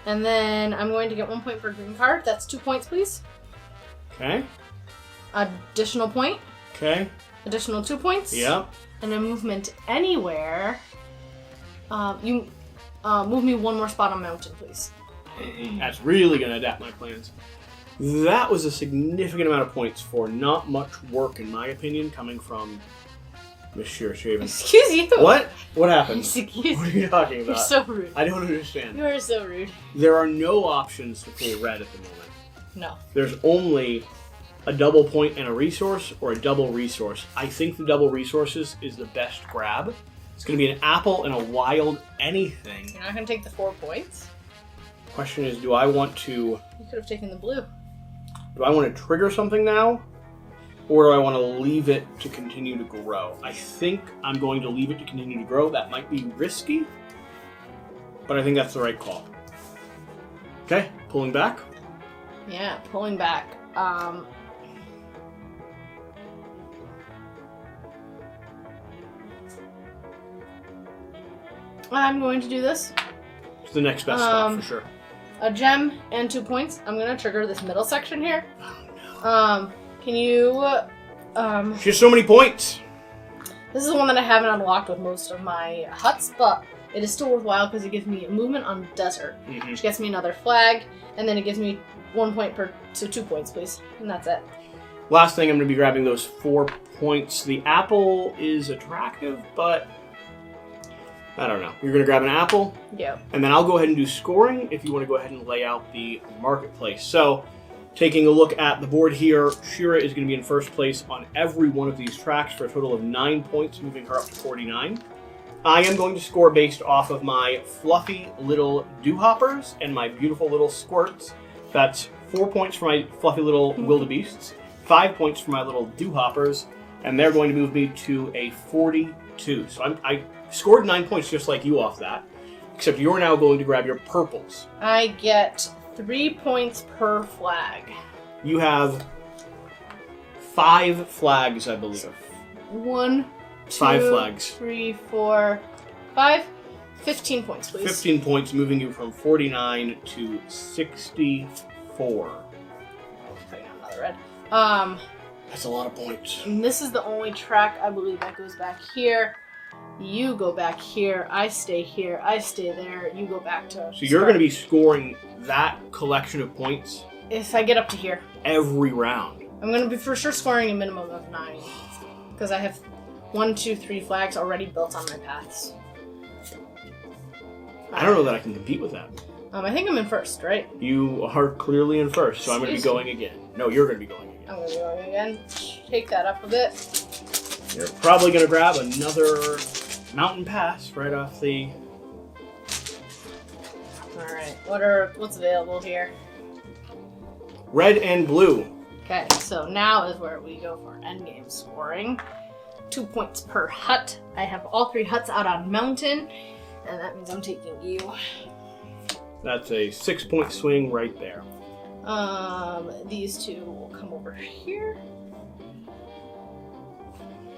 And then I'm going to get 1 point per green card. That's 2 points, please. Okay. Additional point. Okay. Additional 2 points. Yeah. And a movement anywhere. You move me 1 more spot on mountain, please. That's really going to adapt my plans. That was a significant amount of points for not much work, in my opinion, coming from Miss Shira Shaven. Excuse you. What? What happened? Excuse What are you. you talking about? You're so rude. I don't understand. You are so rude. There are no options to pull red at the moment. No. There's only a double point and a resource, or a double resource. I think the double resources is the best grab. It's going to be an apple and a wild anything. You're not going to take the 4 points? Question is, do I want to... You could have taken the blue. Do I want to trigger something now? Or do I want to leave it to continue to grow? I think I'm going to leave it to continue to grow. That might be risky, but I think that's the right call. Okay, pulling back. Yeah, pulling back. I'm going to do this. It's the next best spot for sure. A gem and 2 points. I'm going to trigger this middle section here. Can you... She has so many points! This is the one that I haven't unlocked with most of my huts, but it is still worthwhile because it gives me movement on desert, which gets me another flag, and then it gives me 1 point per... So 2 points, please. And that's it. Last thing, I'm going to be grabbing those 4 points. The apple is attractive, but I don't know. You're going to grab an apple? Yeah. And then I'll go ahead and do scoring if you want to go ahead and lay out the marketplace. So, taking a look at the board here, Shira is going to be in first place on every one of these tracks for a total of 9 points, moving her up to 49. I am going to score based off of my fluffy little dewhoppers and my beautiful little squirts. That's 4 points for my fluffy little wildebeests, 5 points for my little dewhoppers, and they're going to move me to a 42. So I scored 9 points just like you off that, except you're now going to grab your purples. I get 3 points per flag. You have 5 flags, I believe. 1, 5 2, flags. 3, 4, 5. 15 points, please. 15 points, moving you from 49 to 64. Putting on another red. That's a lot of points. And this is the only track I believe that goes back here. You go back here. I stay here. I stay there. You go back to. So you're going to be scoring that collection of points if I get up to here every round. I'm going to be for sure scoring a minimum of 9 because I have 1, 2, 3 flags already built on my paths. I don't know that I can compete with that. I think I'm in first, right? You are clearly in first, so I'm going to be going again. No, you're going to be going again. I'm going to be going again. Take that up a bit. You're probably going to grab another mountain pass right off the... Alright, what's available here? Red and blue. Okay, so now is where we go for endgame scoring. 2 points per hut. I have all 3 huts out on mountain, and that means I'm taking you. That's a 6-point swing right there. These two will come over here.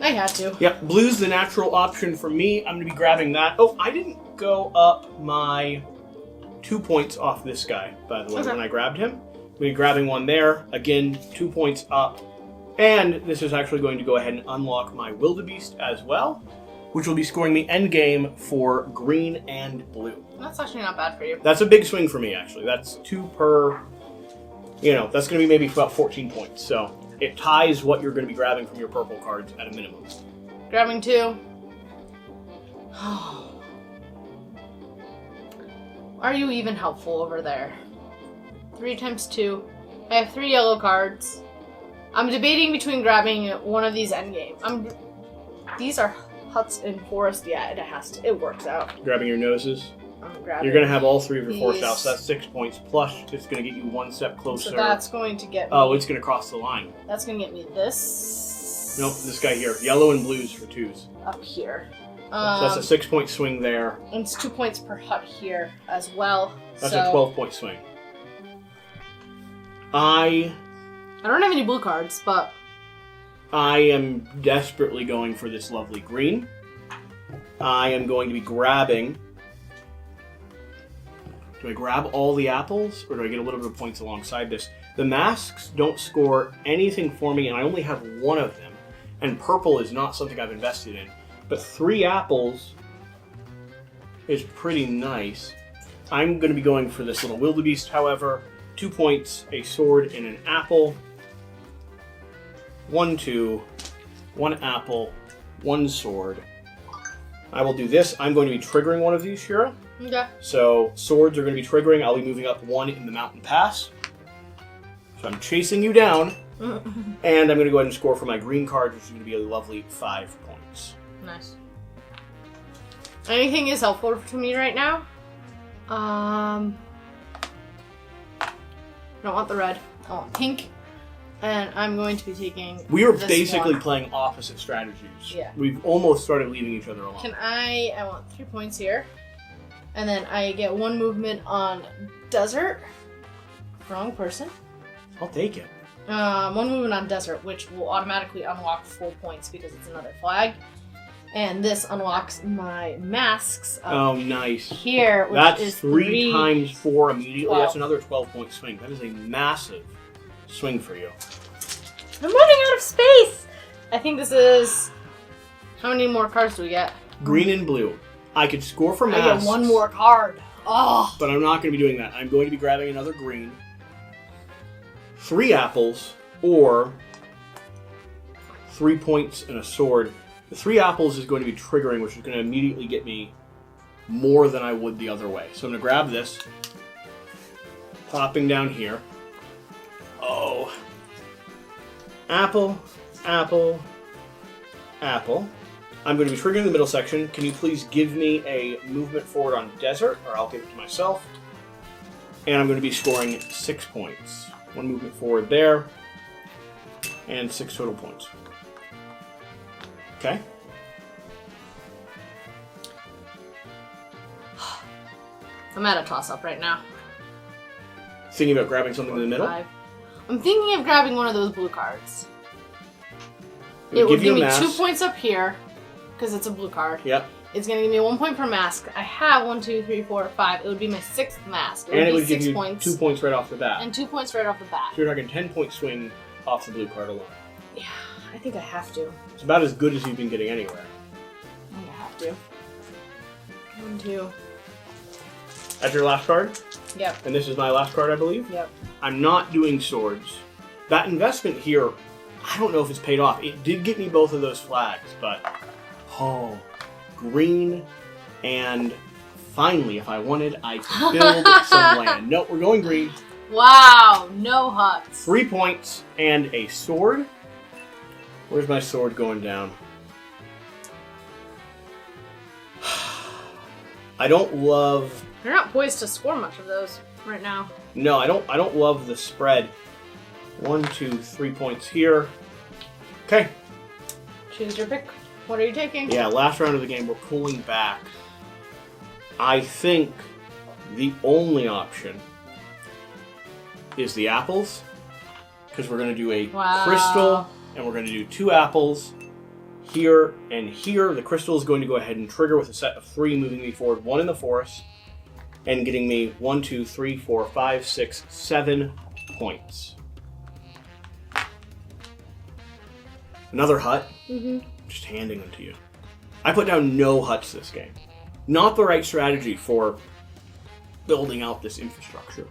I had to. Yep, blue's the natural option for me. I'm going to be grabbing that. Oh, I didn't go up my 2 points off this guy, by the way, when I grabbed him. We're grabbing one there. Again, 2 points up. And this is actually going to go ahead and unlock my wildebeest as well, which will be scoring me endgame for green and blue. That's actually not bad for you. That's a big swing for me, actually. That's 2 per... that's going to be maybe about 14 points. So it ties what you're going to be grabbing from your purple cards at a minimum. Grabbing 2. Are you even helpful over there? 3 times 2. I have 3 yellow cards. I'm debating between grabbing one of these endgame. These are huts in forest. Yeah, it works out. Grabbing your noses. I'm grabbing. You're going to have all 3 of your these. forest outs. That's 6 points. Plus, it's going to get you 1 step closer. So that's going to get me... Oh, it's going to cross the line. That's going to get me this. Nope, this guy here. Yellow and blues for 2s. Up here. So that's a 6-point swing there. And it's 2 points per hut here as well. That's a 12-point swing. I don't have any blue cards, but... I am desperately going for this lovely green. I am going to be grabbing... Do I grab all the apples, or do I get a little bit of points alongside this? The masks don't score anything for me, and I only have 1 of them. And purple is not something I've invested in. But 3 apples is pretty nice. I'm going to be going for this little wildebeest, however. 2 points, a sword, and an apple. 1, 2, 1 apple, 1 sword. I will do this. I'm going to be triggering one of these, Shira. Okay. So swords are going to be triggering. I'll be moving up 1 in the mountain pass. So I'm chasing you down. And I'm going to go ahead and score for my green card, which is going to be a lovely 5 points. Nice. Anything is helpful to me right now? I don't want the red. I want pink. And I'm going to be taking We are this basically one. playing opposite strategies. Yeah. We've almost started leaving each other alone. I want 3 points here. And then I get 1 movement on desert. Wrong person. I'll take it. 1 movement on desert, which will automatically unlock 4 points because it's another flag. And this unlocks my masks. Oh, nice. Here, which That's is 3 times 4 immediately. 12. That's another 12-point swing. That is a massive swing for you. I'm running out of space! I think this is... How many more cards do we get? Green and blue. I could score for I masks. get 1 more card. Oh! But I'm not going to be doing that. I'm going to be grabbing another green. 3 apples, or 3 points and a sword. The 3 apples is going to be triggering, which is going to immediately get me more than I would the other way. So I'm going to grab this, popping down here. Oh. Apple, apple, apple. I'm going to be triggering the middle section. Can you please give me a movement forward on desert, or I'll give it to myself. And I'm going to be scoring 6 points. 1 movement forward there, and 6 total points. Okay. I'm at a toss-up right now. Thinking about grabbing something in the middle? 5. I'm thinking of grabbing one of those blue cards. It It would give me mask. 2 points up here, because it's a blue card. Yep. It's going to give me 1 point per mask. I have 1, 2, 3, 4, 5. It would be my 6th mask. And it would be give 6 you points. 2 points right off the bat. And 2 points right off the bat. So you're talking 10-point swing off the blue card alone. Yeah, I think I have to. It's about as good as you've been getting anywhere. I think I have to. 1, 2. That's your last card? Yep. And this is my last card, I believe? Yep. I'm not doing swords. That investment here, I don't know if it's paid off. It did get me both of those flags, but... Oh, green, and finally, if I wanted, I could build some land. Nope, we're going green. Wow, no huts. 3 points and a sword. Where's my sword going down? I don't love... You're not poised to score much of those right now. No, I don't love the spread. 1, 2, 3 points here. Okay. Choose your pick. What are you taking? Yeah, last round of the game, we're pulling back. I think the only option is the apples, because we're going to do a crystal, and we're going to do 2 apples here and here. The crystal is going to go ahead and trigger with a set of 3, moving me forward 1 in the forest, and getting me 1, 2, 3, 4, 5, 6, 7 points. Another hut. Just handing them to you. I put down no huts this game. Not the right strategy for building out this infrastructure.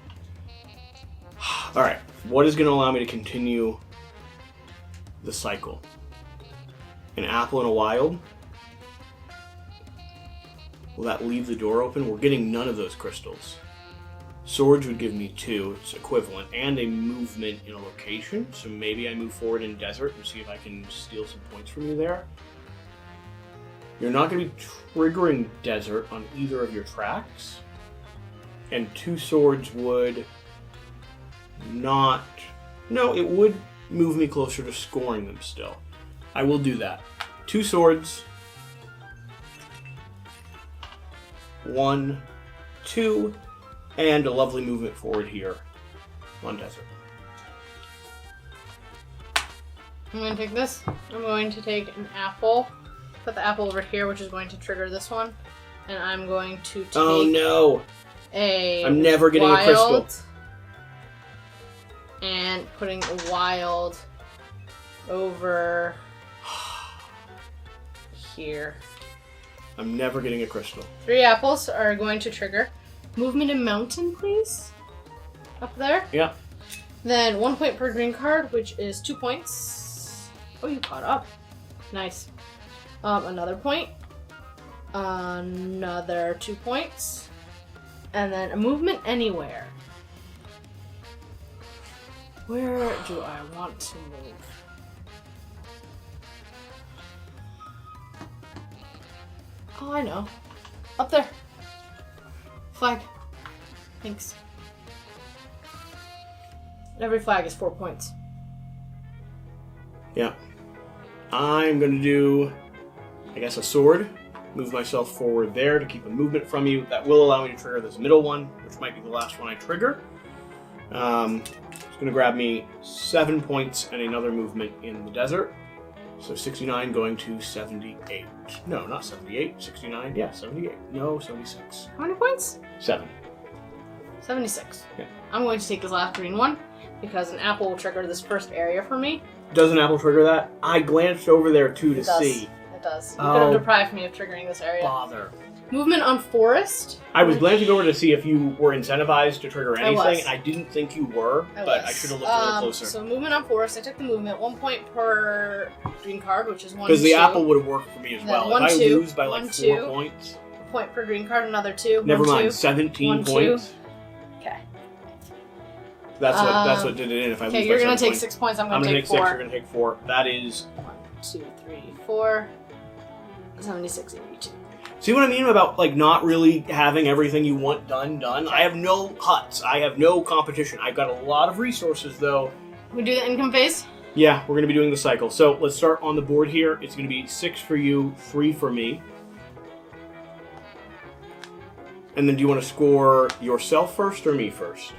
Alright, what is going to allow me to continue the cycle? An apple and a wild? Will that leave the door open? We're getting none of those crystals. Swords would give me 2, it's equivalent, and a movement in a location. So maybe I move forward in desert and see if I can steal some points from you there. You're not going to be triggering desert on either of your tracks. And 2 swords would not... No, it would move me closer to scoring them still. I will do that. 2 swords. 1, 2... And a lovely movement forward here on desert. I'm going to take this. I'm going to take an apple. Put the apple over here, which is going to trigger this one. And I'm going to take I'm never getting a crystal. And putting a wild over here. I'm never getting a crystal. 3 apples are going to trigger. Movement in mountain, please. Up there. Yeah. Then 1 point per green card, which is 2 points. Oh, you caught up. Nice. Another point. Another 2 points. And then a movement anywhere. Where do I want to move? Oh, I know. Up there. Flag. Thanks. Every flag is 4 points. Yeah. I'm going to do, I guess, a sword. Move myself forward there to keep a movement from you. That will allow me to trigger this middle one, which might be the last one I trigger. It's going to grab me 7 points and another movement in the desert. So 69 going to 78. No, not 78. 69. Yeah, 78. No, 76. How many points? 7. 76. Yeah. I'm going to take this last green one because an apple will trigger this first area for me. Does an apple trigger that? I glanced over there too to see. It does. You could have deprived me of triggering this area. Bother. Movement on forest. I was glancing over to see if you were incentivized to trigger anything. I was. I didn't think you were, but I should have looked a little closer. So movement on forest, I took the movement, 1 point per green card, which is 1, 2. Because the apple would have worked for me as Then well. 1, if I 2, lose by like 1, 4 2. points, point per green card, another 2. Never 1, mind, 2. 17 1, 2. points. Okay. That's what did it in. If I lose Okay, you're by gonna 7 take 6 points. I'm I'm gonna gonna take take 4. 6. You're gonna take 4. That is 1, 2, 3, 4. 76, 82. See what I mean about like not really having everything you want done? I have no huts. I have no competition. I've got a lot of resources though. We do the income phase? Yeah, we're gonna be doing the cycle. So let's start on the board here. It's gonna be 6 for you, 3 for me. And then do you want to score yourself first or me first?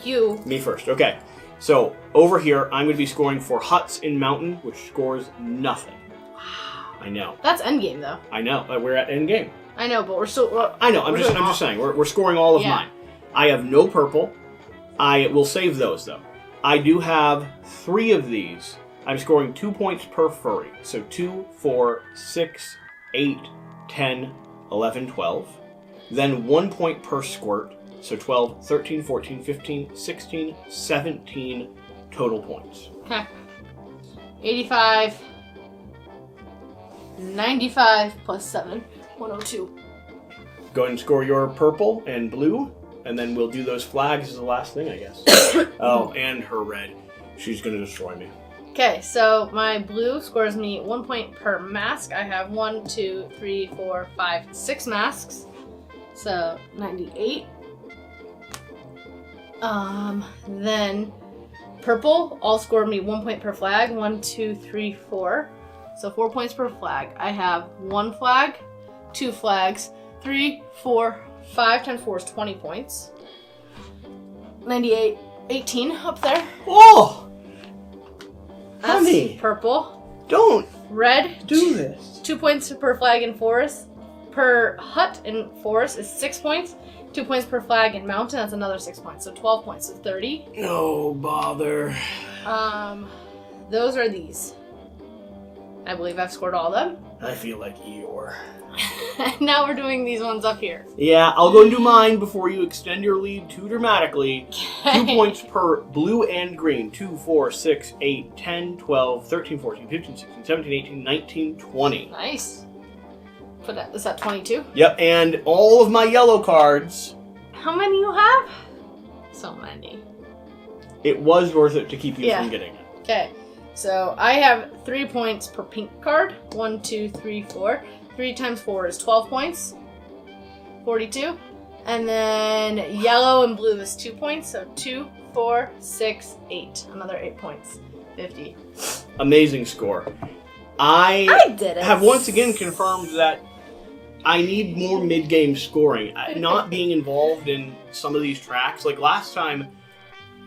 You. Me first. Okay. So over here, I'm going to be scoring for huts in mountain, which scores nothing. Wow. I know. That's endgame though. I know. We're at end game. I know, but we're still. I know. I'm just saying. We're scoring all of mine. I have no purple. I will save those though. I do have 3 of these. I'm scoring 2 points per furry. So 2, 4, 6, 8, 10, 11, 12. Then 1 point per squirt. So 12, 13, 14, 15, 16, 17 total points. Okay. 85. 95 plus 7. 102. Go ahead and score your purple and blue. And then we'll do those flags as the last thing, I guess. Oh, and her red. She's going to destroy me. Okay, so my blue scores me 1 point per mask. I have 1, 2, 3, 4, 5, 6 masks. So 98. Then purple all scored me 1 point per flag. 1, 2, 3, 4. So 4 points per flag. I have 1 flag, 2 flags, 3, 4, 5 times 4 is 20 points. 98, 18 up there. Oh! That's Honey! purple. Don't Red. do this. 2 points per flag in forest. Per hut in forest is 6 points. 2 points per flag in mountain, that's another 6 points. So 12 points, so 30. No bother. Those are these. I believe I've scored all of them. I feel like Eeyore. Now we're doing these ones up here. Yeah, I'll go and do mine before you extend your lead too dramatically. 2 points per blue and green. 2, 4, 6, 8, 10, 12, 13, 14, 15, 16, 17, 18, 19, 20. Nice. Put this at 22. Yep, and all of my yellow cards. How many you have? So many. It was worth it to keep you Yeah. from getting it. Okay, so I have 3 points per pink card. 1, 2, 3, 4. 3 times 4 is 12 points. 42. And then yellow and blue is 2 points. So 2, 4, 6, 8. Another 8 points. 50. Amazing score. I did it. have once again confirmed that I need more mid-game scoring. Not being involved in some of these tracks. Like last time,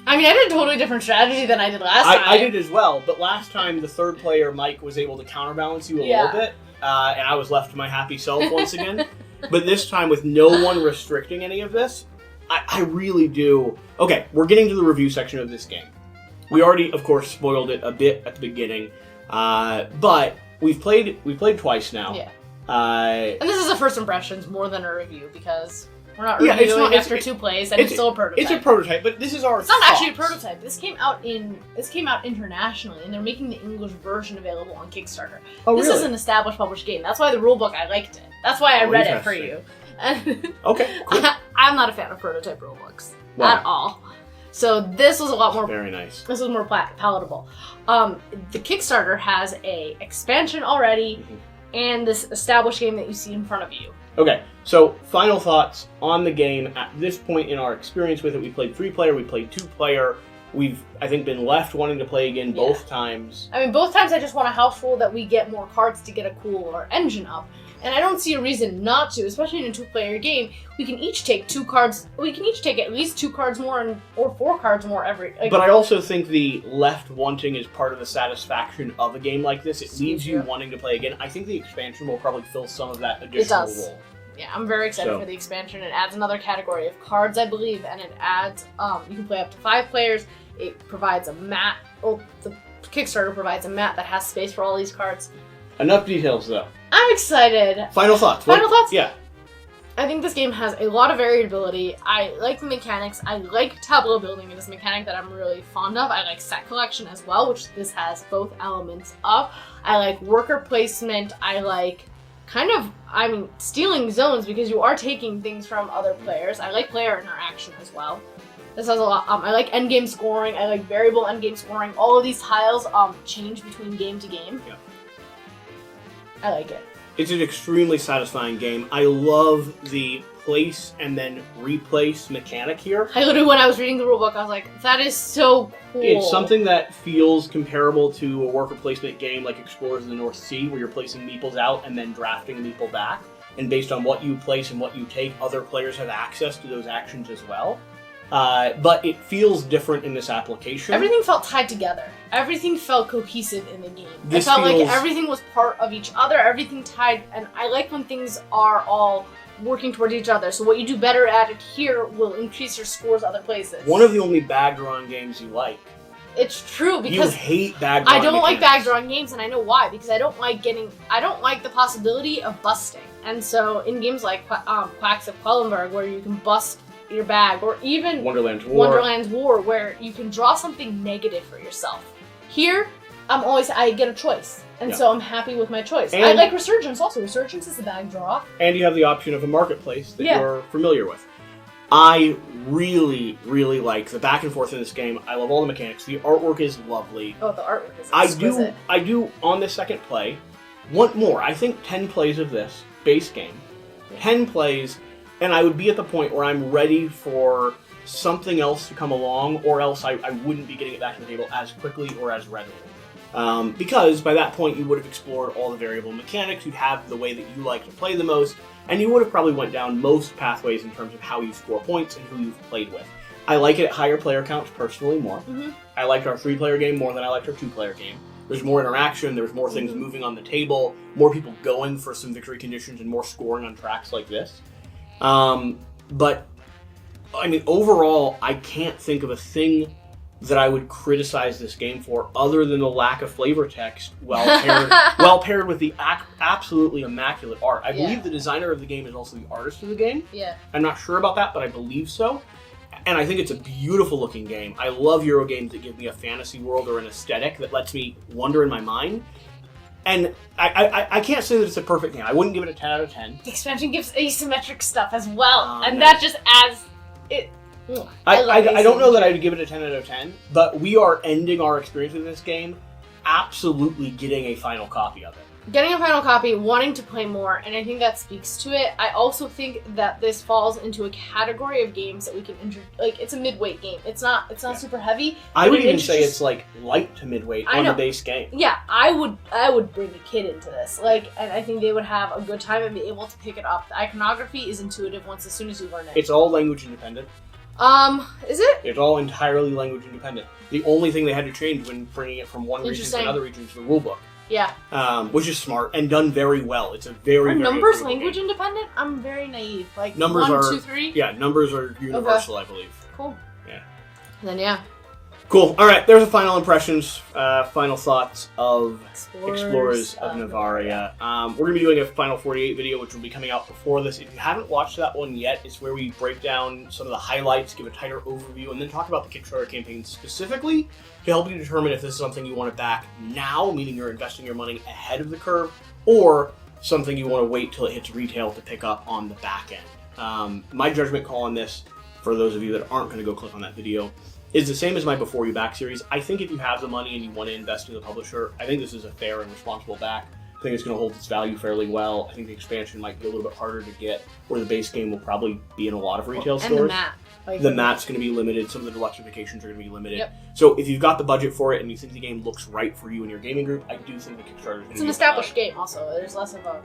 I mean, I did a totally different strategy than I did last time. I did as well, but last time the third player, Mike, was able to counterbalance you a little bit, and I was left to my happy self once again. But this time, with no one restricting any of this, I really do... Okay, we're getting to the review section of this game. We already, of course, spoiled it a bit at the beginning, but we've played twice now. Yeah. And this is a first impressions more than a review because we're not Yeah, reviewing after 2 plays and it's still a prototype. It's a prototype, but this is our It's not thoughts. actually a prototype. This came out internationally, and they're making the English version available on Kickstarter. Oh, This really? is an established published game. That's why the rulebook, I liked it. That's why I read it for you. And Okay, cool. I'm not a fan of prototype rulebooks Wow. at all. So this was a lot more. Very nice. This was more palatable. The Kickstarter has a expansion already, and this established game that you see in front of you. Okay, so final thoughts on the game. At this point in our experience with it, we played 3-player, we played 2-player. We've, I think, been left wanting to play again both times. I mean, both times I just want a house full that we get more cards to get a cooler engine up. And I don't see a reason not to, especially in a 2-player game. We can each take 2 cards. We can each take at least 2 cards more or 4 cards more every. But I also think the left wanting is part of the satisfaction of a game like this. It leaves you wanting to play again. I think the expansion will probably fill some of that additional role. Yeah, I'm very excited for the expansion. It adds another category of cards, I believe, and it adds, you can play up to 5 players. It provides a mat. Oh, the Kickstarter provides a mat that has space for all these cards. Enough details, though. I'm excited. Final thoughts. Final thoughts? Yeah. I think this game has a lot of variability. I like the mechanics. I like tableau building. It is a mechanic that I'm really fond of. I like set collection as well, which this has both elements of. I like worker placement. I like kind of, stealing zones because you are taking things from other players. I like player interaction as well. This has a lot. I like endgame scoring. I like variable endgame scoring. All of these tiles change between game to game. Yeah. I like it. It's an extremely satisfying game. I love the place and then replace mechanic here. I literally, when I was reading the rulebook, I was like, that is so cool. It's something that feels comparable to a worker placement game like Explorers of the North Sea, where you're placing meeples out and then drafting a meeple back. And based on what you place and what you take, other players have access to those actions as well. But it feels different in this application. Everything felt tied together. Everything felt cohesive in the game. This it felt feels... like everything was part of each other, everything tied, and I like when things are all working towards each other. So what you do better at it here will increase your scores other places. One of the only bag drawing games you like. It's true, because you hate bag drawing I don't like mechanics. bag drawing games, and I know why. Because I don't like the possibility of busting. And so in games like Quacks of Quellenberg, where you can bust your bag, or even Wonderland's War, where you can draw something negative for yourself. Here, I get a choice, and so I'm happy with my choice. And I like Resurgence also. Resurgence is a bag draw. And you have the option of a marketplace that you're familiar with. I really, really like the back and forth in this game. I love all the mechanics. The artwork is lovely. Oh, the artwork is exquisite. I do, on the second play, want more. I think 10 plays of this base game. 10 plays, and I would be at the point where I'm ready for something else to come along, or else I wouldn't be getting it back to the table as quickly or as readily. Because by that point you would have explored all the variable mechanics, you'd have the way that you like to play the most, and you would have probably went down most pathways in terms of how you score points and who you've played with. I like it at higher player counts personally more. Mm-hmm. I liked our 3-player game more than I liked our 2-player game. There's more interaction, there's more things moving on the table, more people going for some victory conditions, and more scoring on tracks like this. But, I mean, overall, I can't think of a thing that I would criticize this game for other than the lack of flavor text while paired with the absolutely immaculate art. I believe the designer of the game is also the artist of the game. Yeah. I'm not sure about that, but I believe so. And I think it's a beautiful looking game. I love Euro games that give me a fantasy world or an aesthetic that lets me wander in my mind. And I can't say that it's a perfect game. I wouldn't give it a 10 out of 10. The expansion gives asymmetric stuff as well, and that just adds it. I don't know that I'd give it a 10 out of 10, but we are ending our experience with this game absolutely getting a final copy of it. Getting a final copy, wanting to play more, and I think that speaks to it. I also think that this falls into a category of games that we can it's a midweight game. It's not super heavy. I would even say it's like light to midweight on the base game. Yeah, I would bring a kid into this. And I think they would have a good time and be able to pick it up. The iconography is intuitive as soon as you learn it. It's all language independent. Is it? It's all entirely language independent. The only thing they had to change when bringing it from one region to another region is the rulebook. Yeah. Which is smart and done very well. It's a very, Are very numbers language independent? I'm very naive. Like numbers 1, 2, 3? Yeah, numbers are universal, I believe. Cool. Yeah. Then yeah. Cool. All right, there's the final impressions, final thoughts of Explorers of Navoria. We're going to be doing a Final 48 video, which will be coming out before this. If you haven't watched that one yet, it's where we break down some of the highlights, give a tighter overview, and then talk about the Kickstarter campaign specifically to help you determine if this is something you want to back now, meaning you're investing your money ahead of the curve, or something you want to wait till it hits retail to pick up on the back end. My judgment call on this, for those of you that aren't going to go click on that video, is the same as my Before You Back series. I think if you have the money and you want to invest in the publisher, I think this is a fair and responsible back. I think it's going to hold its value fairly well. I think the expansion might be a little bit harder to get, where the base game will probably be in a lot of retail stores. And the map. The map's going to be limited. Some of the deluxifications are going to be limited. Yep. So if you've got the budget for it and you think the game looks right for you and your gaming group, I do think the Kickstarter is going to be... It's an established game also. There's less of a...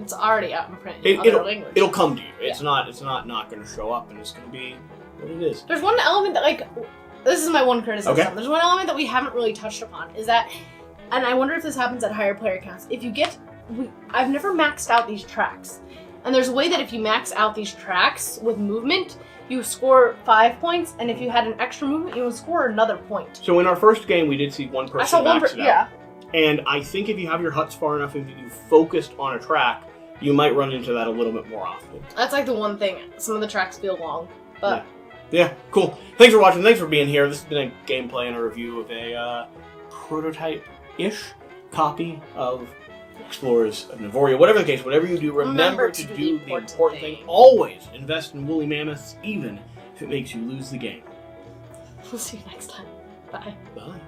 It's already out in print in other language. It'll come to you. It's not going to show up, and it's going to be what it is. There's one element that, this is my one criticism. Okay. There's one element that we haven't really touched upon, is that, and I wonder if this happens at higher player counts, I've never maxed out these tracks. And there's a way that if you max out these tracks with movement, you score 5 points, and if you had an extra movement, you would score another point. So in our first game, we did see one person I saw one max it out. Yeah. And I think if you have your huts far enough and you focused on a track, you might run into that a little bit more often. That's the one thing. Some of the tracks feel long, but... Yeah, cool. Thanks for watching. Thanks for being here. This has been a gameplay and a review of a prototype-ish copy of Explorers of Navoria. Whatever the case, whatever you do, remember to do the important thing. Always invest in woolly mammoths, even if it makes you lose the game. We'll see you next time. Bye. Bye.